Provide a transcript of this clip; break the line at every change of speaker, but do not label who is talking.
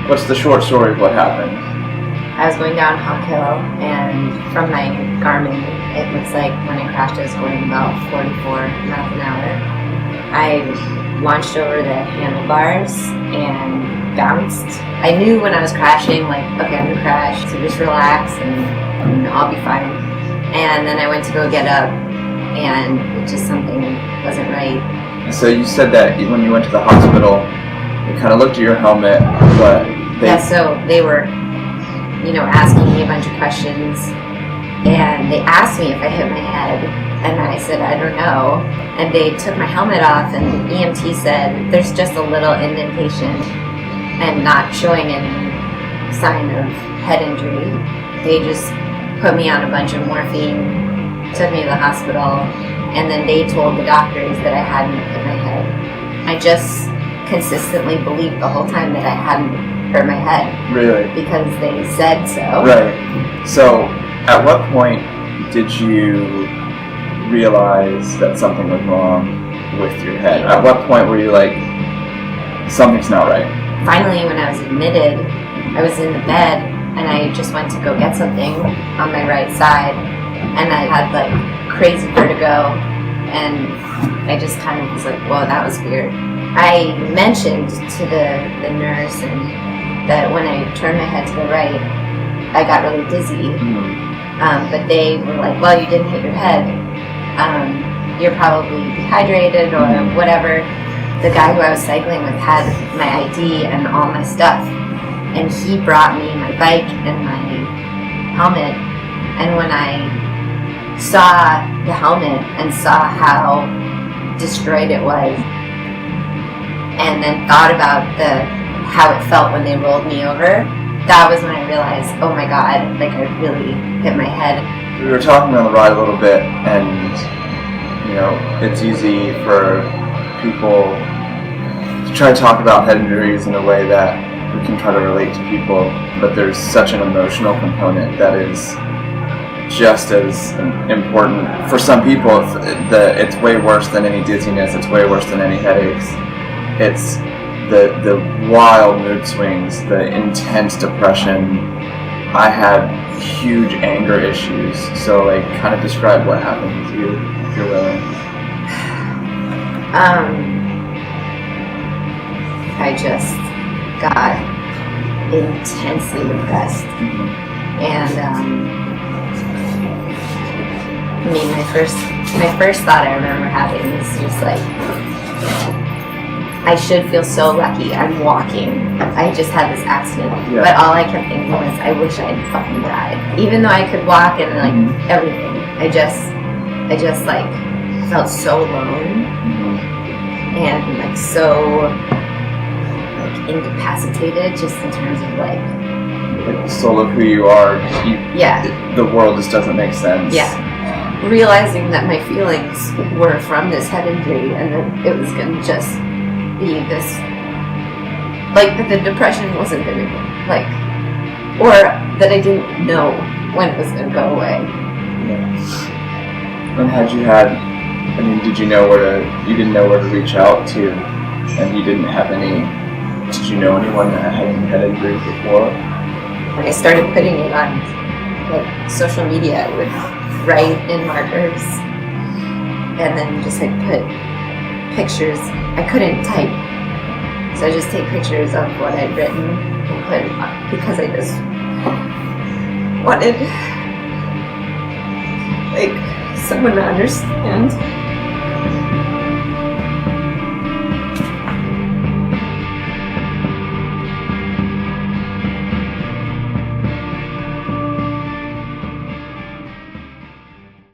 What's the short story of what happened?
I was going down Hawk Hill, and from my Garmin, it looks like when I crashed, I was going about 44 miles an hour. I launched over the handlebars and bounced. I knew when I was crashing, like, okay, I'm gonna crash, so just relax and I'll be fine. And then I went to go get up, and it just something wasn't right.
So you said that when you went to the hospital, you kind of looked at your helmet, but
so they were asking me a bunch of questions, and they asked me if I hit my head, and I said, I don't know. And they took my helmet off, and the EMT said, there's just a little indentation and not showing any sign of head injury. They just put me on a bunch of morphine, took me to the hospital, and then they told the doctors that I hadn't hit my head. I just consistently believed the whole time that I hadn't hurt my head.
Really?
Because they said so.
Right. So, at what point did you realize that something was wrong with your head? At what point were you like, something's not right?
Finally, when I was admitted, I was in the bed, and I just went to go get something on my right side, and I had like crazy vertigo, and I just kind of was like, whoa, that was weird. I mentioned to the nurse that when I turned my head to the right, I got really dizzy. But they were like, well, you didn't hit your head. You're probably dehydrated or whatever. The guy who I was cycling with had my ID and all my stuff. And he brought me my bike and my helmet. And when I saw the helmet and saw how destroyed it was, and then thought about how it felt when they rolled me over, that was when I realized, oh my god, like I really hit my head.
We were talking on the ride a little bit, and it's easy for people to try to talk about head injuries in a way that we can try to relate to people, but there's such an emotional component that is just as important. For some people, it's way worse than any dizziness, it's way worse than any headaches. It's the wild mood swings, the intense depression. I had huge anger issues, so like kind of describe what happened with you, if you're willing.
I just got intensely depressed. And I mean, my first thought I remember having was just like, I should feel so lucky. I'm walking. I just had this accident.
Yeah.
But all I kept thinking was, I wish I had fucking died. Even though I could walk and like everything, I just like felt so alone and like so like incapacitated, just in terms of like
the soul of who you are. The world just doesn't make sense.
Yeah. Realizing that my feelings were from this head injury, and that it was gonna just be this, like, that the depression wasn't gonna, like, or that I didn't know when it was gonna go away.
Yeah. And did you know you didn't know where to reach out to, and you didn't have did you know anyone that had any head injuries before?
When I started putting it on, like, social media, I would write in markers, and then just, like, put pictures. I couldn't type, so I just take pictures of what I'd written and put it on, because I just wanted, like, someone to understand.